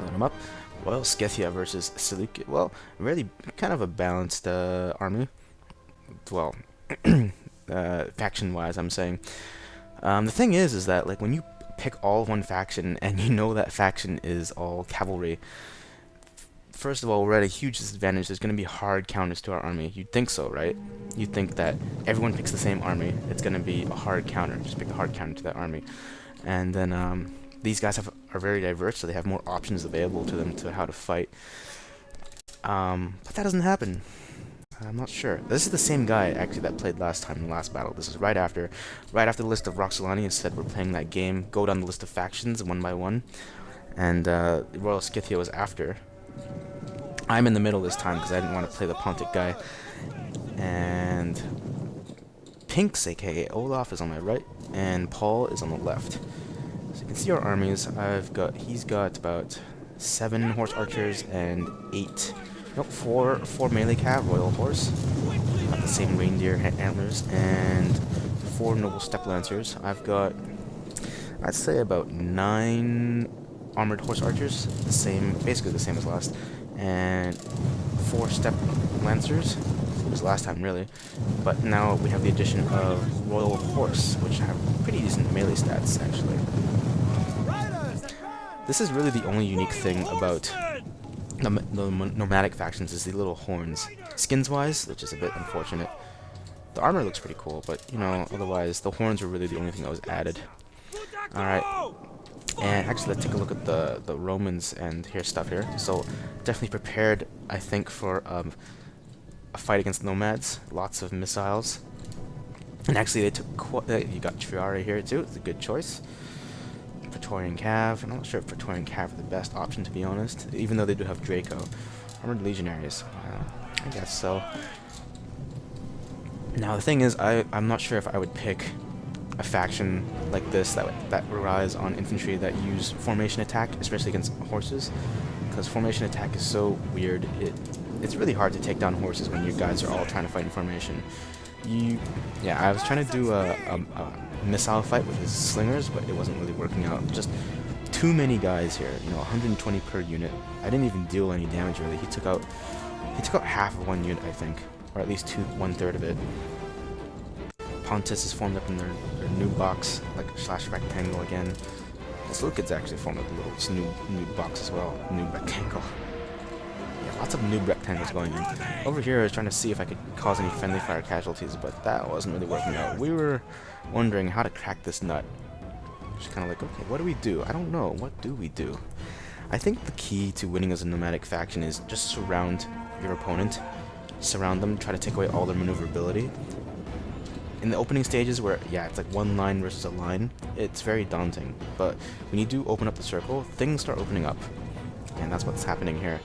Load them up. Royal Scythia versus Seleucid. Well, really kind of a balanced army. Well, faction-wise, I'm saying. The thing is that like when you pick all one faction and you know that faction is all cavalry, first of all, we're at a huge disadvantage. There's going to be hard counters to our army. You'd think so, right? You'd think that everyone picks the same army. It's going to be a hard counter. Just pick a hard counter to that army. And then these guys are very diverse, so they have more options available to them to how to fight. But that doesn't happen. I'm not sure. This is the same guy actually that played last time in the last battle. This is right after the list of Roxolani said we're playing that game. Go down the list of factions one by one, and Royal Scythia was after. I'm in the middle this time because I didn't want to play the Pontic guy, and Pink's aka Olaf is on my right, and Paul is on the left. So you can see our armies. He's got about 7 horse archers and 8. Nope, four melee cav, royal horse. Got the same reindeer antlers and 4 noble steppe lancers. I've got, I'd say about 9 armored horse archers, basically the same as last, and 4 steppe lancers. It was last time really, but now we have the addition of royal horse, which have pretty decent melee stats actually. This is really the only unique thing about the nomadic factions is the little horns. Skins-wise, which is a bit unfortunate. The armor looks pretty cool, but, you know, otherwise, the horns were really the only thing that was added. Alright, and actually, let's take a look at the Romans and here's stuff here. So, definitely prepared, I think, for a fight against nomads. Lots of missiles. And actually, they took you got Triare here, too. It's a good choice. Praetorian Cav. I'm not sure if Praetorian Cav are the best option, to be honest, even though they do have Draco. Armored Legionaries. I guess so. Now the thing is, I'm not sure if I would pick a faction like this that relies on infantry that use formation attack, especially against horses, because formation attack is so weird. It's really hard to take down horses when you guys are all trying to fight in formation. Yeah, I was trying to do a missile fight with his slingers, but it wasn't really working out. Just too many guys here, you know, 120 per unit. I didn't even deal any damage really. He took out half of one unit, I think, or at least 1/3 of it. Pontus is formed up in their new box, like slash rectangle again. This little kid's actually formed up a little new box as well, new rectangle. Yeah, lots of new rectangles going in. Over here, I was trying to see if I could cause any friendly fire casualties, but that wasn't really working out. We were wondering how to crack this nut. Just kind of like, okay, what do we do? I don't know. What do we do? I think the key to winning as a nomadic faction is just surround your opponent. Surround them, try to take away all their maneuverability. In the opening stages where, yeah, it's like one line versus a line, it's very daunting. But when you do open up the circle, things start opening up. And that's what's happening here.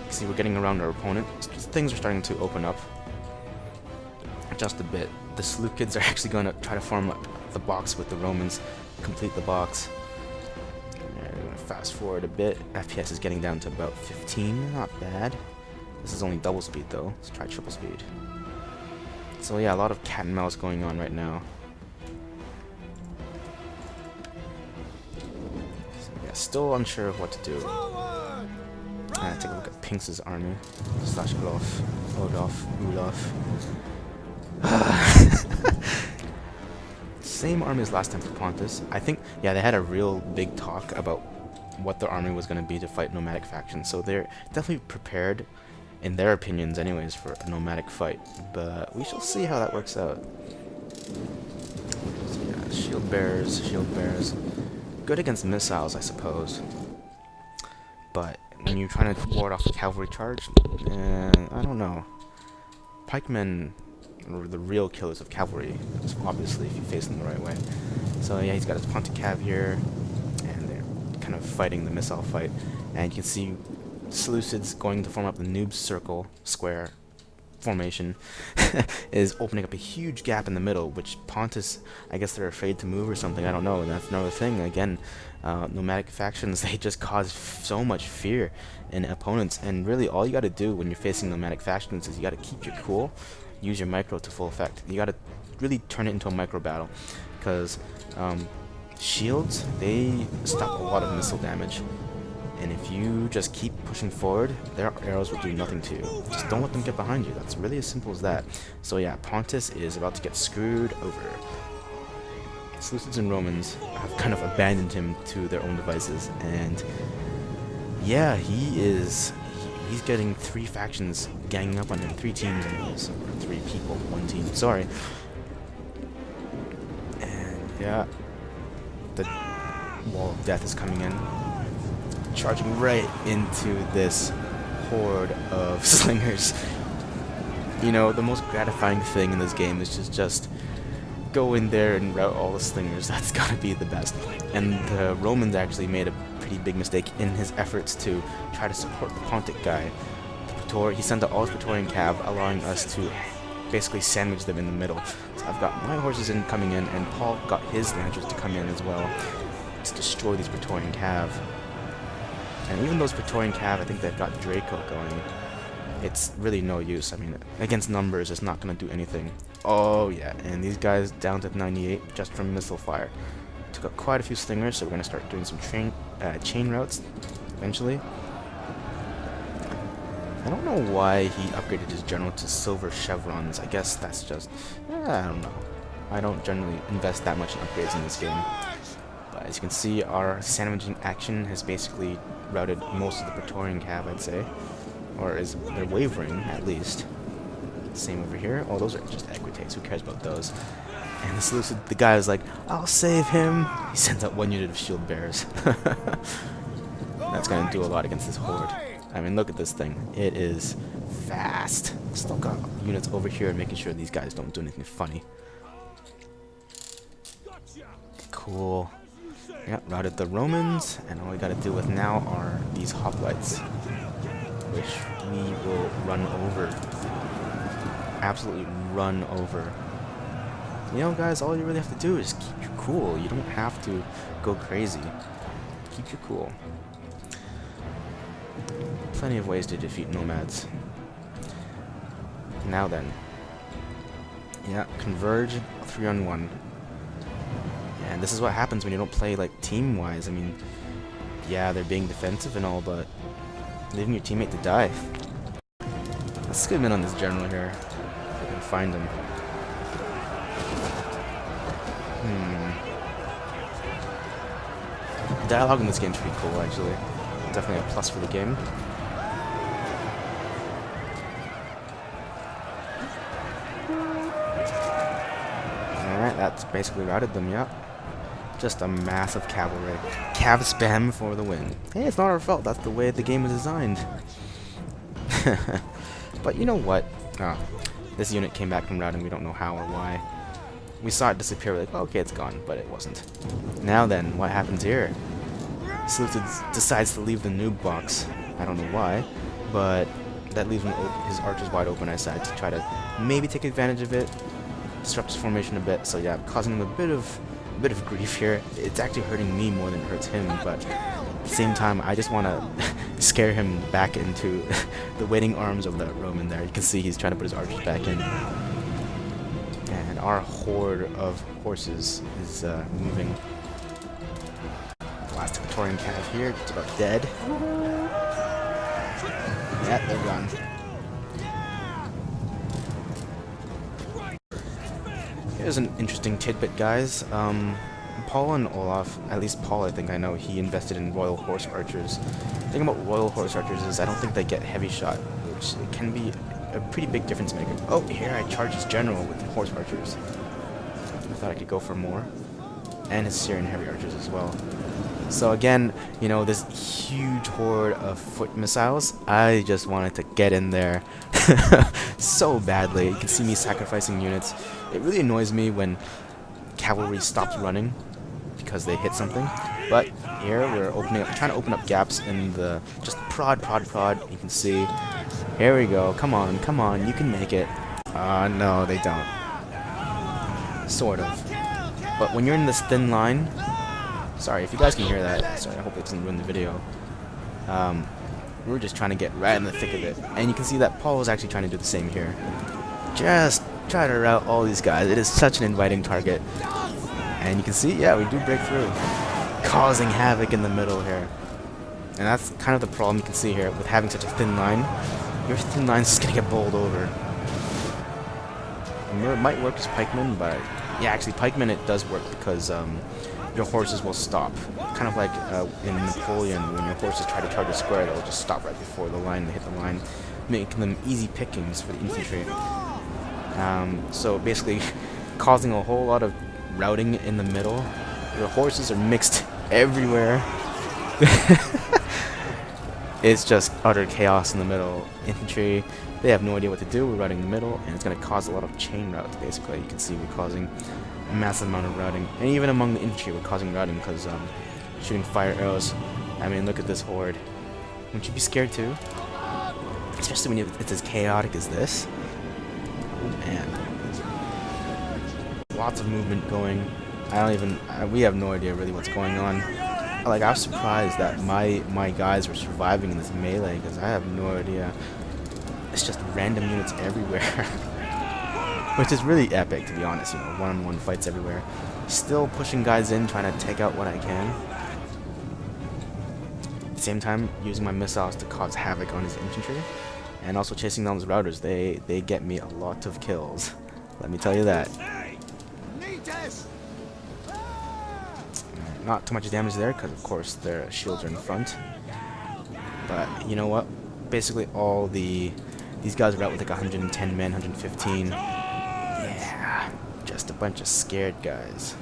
See, we're getting around our opponent. Things are starting to open up just a bit. The Seleucids are actually going to try to form up the box with the Romans, complete the box. We're going to fast forward a bit. FPS is getting down to about 15, not bad. This is only double speed though. Let's try triple speed. So yeah, a lot of cat and mouse going on right now. So yeah, still unsure of what to do. Take a look at Pink's army. Slash Olaf. Same army as last time for Pontus. I think, yeah, they had a real big talk about what their army was going to be to fight nomadic factions. So they're definitely prepared, in their opinions anyways, for a nomadic fight. But we shall see how that works out. So yeah, shield bearers. Good against missiles, I suppose. But when you're trying to ward off a cavalry charge, I don't know. Pikemen are the real killers of cavalry, obviously, if you face them the right way. So yeah, he's got his Pontic Cav here, and they're kind of fighting the missile fight. And you can see Seleucids going to form up the noob circle square formation is opening up a huge gap in the middle, which Pontus, I guess they're afraid to move or something, I don't know. And that's another thing, again, nomadic factions, they just cause so much fear in opponents, and really all you gotta do when you're facing nomadic factions is you gotta keep your cool, use your micro to full effect. You gotta really turn it into a micro battle, because shields, they stop a lot of missile damage, And if you just keep pushing forward, their arrows will do nothing to you. Just don't let them get behind you. That's really as simple as that. So yeah, Pontus is about to get screwed over. Seleucids and Romans have kind of abandoned him to their own devices, and yeah, he's getting 3 factions ganging up on him, 3 teams anyways, or 3 people, 1 team, sorry. And yeah, the wall of death is coming in, charging right into this horde of slingers. You know, the most gratifying thing in this game is just go in there and rout all the slingers. That's gotta be the best. And the Romans actually made a pretty big mistake in his efforts to try to support the Pontic guy. He sent out all his Praetorian cav, allowing us to basically sandwich them in the middle. So I've got my horses coming in, and Paul got his lancers to come in as well to destroy these Praetorian cav. And even those Praetorian cav, I think they've got Draco going. It's really no use. I mean, against numbers, it's not going to do anything. Oh yeah, and these guys down to 98 just from missile fire. Took out quite a few slingers, so we're going to start doing some chain routes eventually. I don't know why he upgraded his general to silver chevrons. I guess that's just, I don't know. I don't generally invest that much in upgrades in this game. But as you can see, our sandwiching action has basically routed most of the Praetorian cav, I'd say. Or they're wavering, at least. Same over here. Oh, those are just equites. Who cares about those? And the Seleucid, the guy is like, I'll save him. He sends out 1 unit of shield bearers. That's going to do a lot against this horde. I mean, look at this thing. It is fast. Still got units over here making sure these guys don't do anything funny. Cool. Yeah, routed the Romans, and all we got to deal with now are these hoplites, which we will run over. Absolutely run over. You know, guys, all you really have to do is keep your cool. You don't have to go crazy. Keep your cool. Plenty of ways to defeat nomads. Now then. Yeah, converge 3-on-1. And this is what happens when you don't play like team-wise. I mean, yeah, they're being defensive and all, but leaving your teammate to die. Let's skim in on this general here. If I can find him. Dialogue in this game is pretty cool, actually. Definitely a plus for the game. Alright, that's basically routed them, yep. Just a massive cavalry. Cav spam for the win. Hey, it's not our fault. That's the way the game was designed. But you know what? Oh, this unit came back from routing. We don't know how or why. We saw it disappear. We're like, oh, okay, it's gone. But it wasn't. Now then, what happens here? Seleucid decides to leave the noob box. I don't know why. But that leaves his archers wide open. I decided to try to maybe take advantage of it. Disrupt his formation a bit. So yeah, causing him a bit of grief here. It's actually hurting me more than it hurts him, but at the same time, I just want to scare him back into the waiting arms of the Roman there. You can see he's trying to put his archers back in. And our horde of horses is moving. Last Praetorian cav here, it's about dead. Yeah, they're gone. Here's an interesting tidbit, guys. Paul and Olaf, at least Paul I think I know, he invested in Royal Horse Archers. The thing about Royal Horse Archers is I don't think they get heavy shot, which can be a pretty big difference maker. Oh, here I charge his general with the Horse Archers. I thought I could go for more. And his Syrian heavy archers as well. So again, you know, this huge horde of foot missiles, I just wanted to get in there so badly. You can see me sacrificing units. It really annoys me when cavalry stops running because they hit something. But here we're trying to open up gaps in the just prod. You can see. Here we go. Come on, you can make it. No, they don't. Sort of. But when you're in this thin line, sorry if you guys can hear that. Sorry, I hope it doesn't ruin the video. We're just trying to get right in the thick of it. And you can see that Paul is actually trying to do the same here. Just try to rout all these guys. It is such an inviting target. And you can see, yeah, we do break through. Causing havoc in the middle here. And that's kind of the problem you can see here with having such a thin line. Your thin line's just gonna get bowled over. And it might work as pikemen, but yeah, actually pikemen it does work because your horses will stop. Kind of like in Napoleon, when your horses try to charge a square, they'll just stop right before the line, they hit the line, making them easy pickings for the infantry. So basically, causing a whole lot of routing in the middle. Your horses are mixed everywhere. It's just utter chaos in the middle. Infantry, they have no idea what to do. We're routing the middle, and it's going to cause a lot of chain routes, basically. You can see we're causing a massive amount of routing. And even among the infantry, we're causing routing because shooting fire arrows. I mean, look at this horde. Wouldn't you be scared too? Especially when it's as chaotic as this. Oh, man. Lots of movement going. We have no idea really what's going on. Like, I was surprised that my guys were surviving in this melee, because I have no idea. It's just random units everywhere. Which is really epic, to be honest, you know, one-on-one fights everywhere. Still pushing guys in, trying to take out what I can. At the same time, using my missiles to cause havoc on his infantry. And also chasing down those routers. They get me a lot of kills. Let me tell you that. Not too much damage there, because of course their shields are in front. But you know what? Basically all these guys are out with like 110 men, 115. Yeah, just a bunch of scared guys.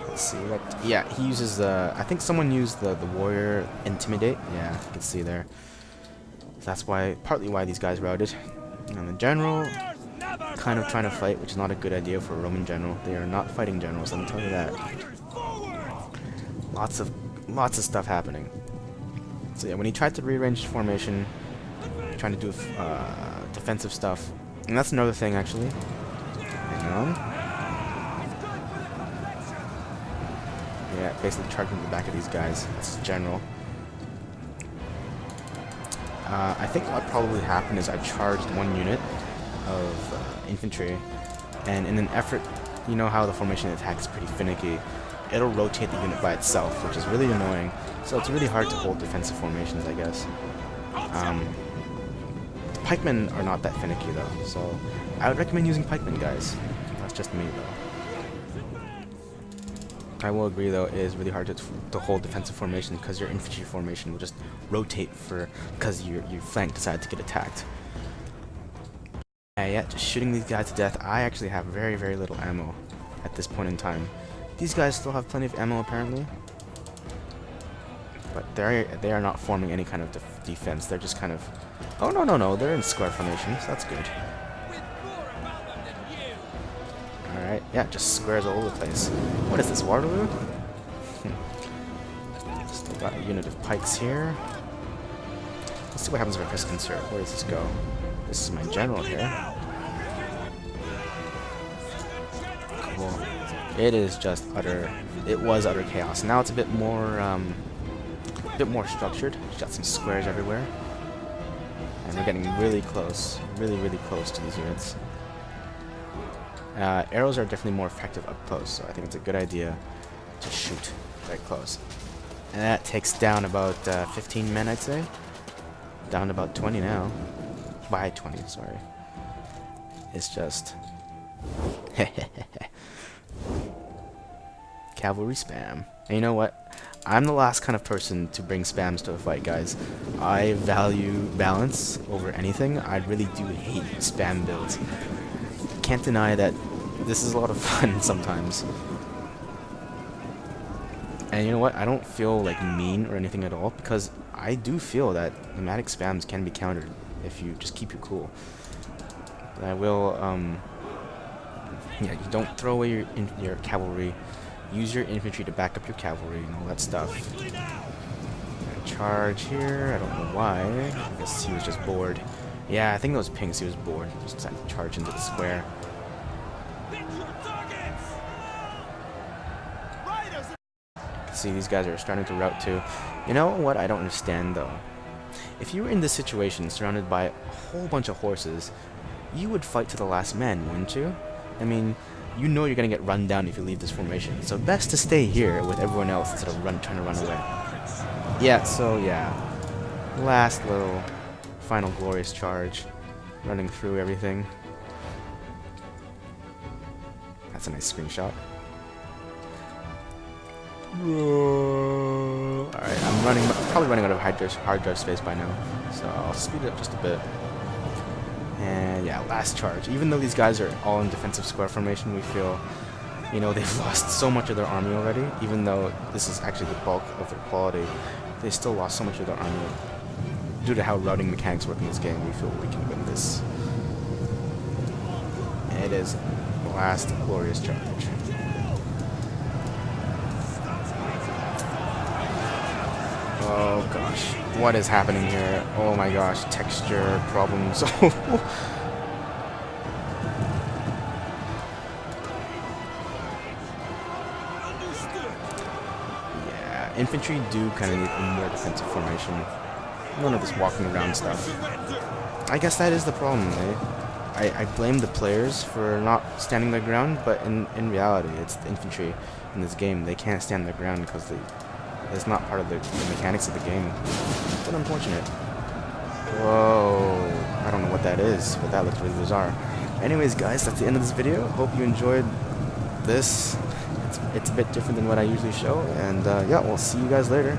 Let's see what. Yeah, he uses the. I think someone used the warrior intimidate. Yeah, you can see there. So that's partly why these guys routed. And the general, kind of trying to fight, which is not a good idea for a Roman general. They are not fighting generals, let me tell you that. Lots of stuff happening. So yeah, when he tried to rearrange formation, trying to do defensive stuff, and that's another thing actually. Hang on. Yeah, basically charging the back of these guys. That's general. I think what probably happened is I charged one unit of infantry, and in an effort, you know how the formation attack is pretty finicky, it'll rotate the unit by itself, which is really annoying, so it's really hard to hold defensive formations, I guess. Pikemen are not that finicky though, so I would recommend using pikemen, guys. That's just me though. I will agree though, it is really hard to hold defensive formation because your infantry formation will just rotate because your flank decided to get attacked. Yeah, just shooting these guys to death. I actually have very, very little ammo at this point in time. These guys still have plenty of ammo apparently, but they are not forming any kind of defense. They're just kind of. Oh no, they're in square formations. That's good. All right, yeah, just squares all over the place. What is this, Waterloo? Still got a unit of pikes here. Let's see what happens if I press insert. Where does this go? This is my general here. Cool. It is just it was utter chaos. Now it's a bit more structured. Just got some squares everywhere. And we're getting really close. Really close to these units. Arrows are definitely more effective up close, so I think it's a good idea to shoot right close. And that takes down about 15 men, I'd say. Down to about 20 now. By 20, sorry. It's just cavalry spam. And you know what? I'm the last kind of person to bring spams to a fight, guys. I value balance over anything. I really do hate spam builds. Can't deny that this is a lot of fun sometimes. And you know what? I don't feel like mean or anything at all, because I do feel that nomadic spams can be countered if you just keep your cool. But I will, yeah, you don't throw away your cavalry. Use your infantry to back up your cavalry and all that stuff. Charge here. I don't know why. I guess he was just bored. Yeah, I think it was Pinks. He was bored. Just decided to charge into the square. See, these guys are starting to rout too. You know what I don't understand though? If you were in this situation surrounded by a whole bunch of horses, you would fight to the last man, wouldn't you? I mean, you know you're gonna get run down if you leave this formation. So best to stay here with everyone else instead of trying to run away. Yeah, so yeah. Last little final glorious charge. Running through everything. That's a nice screenshot. Alright, I'm probably running out of hard drive space by now. So I'll speed it up just a bit. And yeah, last charge. Even though these guys are all in defensive square formation, we feel, you know, they've lost so much of their army already. Even though this is actually the bulk of their quality, they still lost so much of their army. Due to how routing mechanics work in this game, we feel we can win this. And it is the last glorious charge. Oh gosh, what is happening here? Oh my gosh, texture problems. Yeah, infantry do kind of need a more defensive formation. None of this walking around stuff. I guess that is the problem, eh? I blame the players for not standing their ground, but in reality, it's the infantry in this game. They can't stand their ground because it's not part of the mechanics of the game. But unfortunate. Whoa. I don't know what that is, but that looks really bizarre. Anyways, guys, that's the end of this video. Hope you enjoyed this. It's a bit different than what I usually show. And yeah, we'll see you guys later.